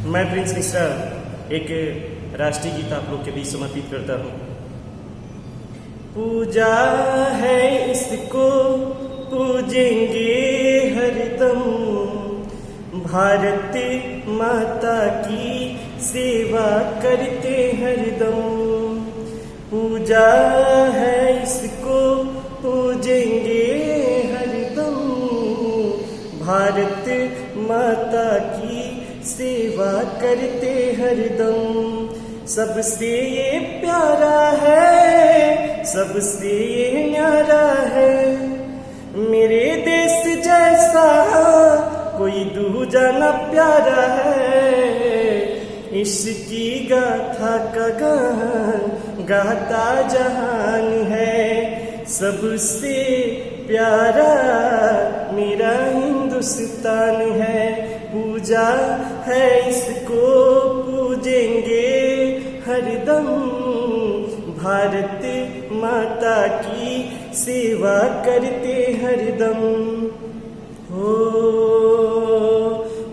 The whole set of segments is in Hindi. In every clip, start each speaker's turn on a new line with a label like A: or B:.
A: मैं प्रिंस मिश्रा एक राष्ट्रीय गीत आप लोग के बीच समर्पित करता हूँ। पूजा है इसको पूजेंगे हरदम, भारत माता की सेवा करते हरदम। पूजा है इसको पूजेंगे हरदम, भारत माता की सेवा करते हरदम। सबसे ये प्यारा है, सबसे ये न्यारा है, मेरे देश जैसा कोई दूजा न प्यारा है। इसकी गाथा का गान गाता जहान है, सबसे प्यारा मेरा हिंदुस्तान है। पूजा है इसको पूजेंगे हरदम, भारत माता की सेवा करते हरदम। हो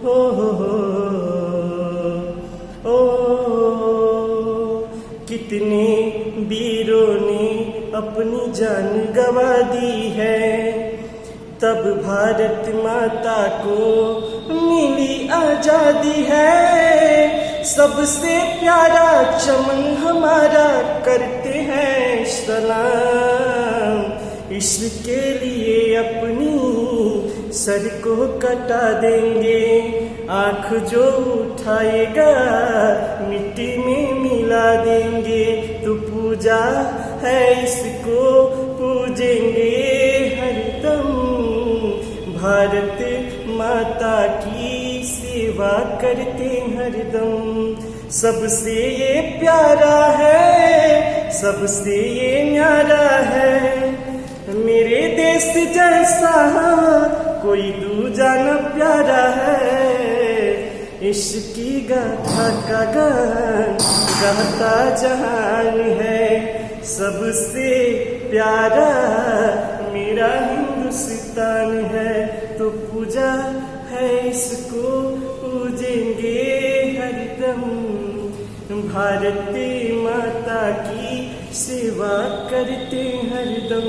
A: हो हो हो, कितने वीरों ने अपनी जान गंवा दी है, तब भारत माता को मिली आजादी है। सबसे प्यारा चमन हमारा करते हैं सलाम, इसके लिए अपनी सर को कटा देंगे। आंख जो उठाएगा मिट्टी में मिला देंगे। तो पूजा है इसको पूजेंगे हरदम, भारत माता की सेवा करते हरदम। सबसे ये प्यारा है, सबसे ये न्यारा है, मेरे देश जैसा कोई दूजा न प्यारा है। इसकी गाथा का गान गाता जहान है, सबसे प्यारा मेरा हिंदुस्तान है। तो पूजा है इसको पूजेंगे हरदम, भारत माता की सेवा करते हरदम।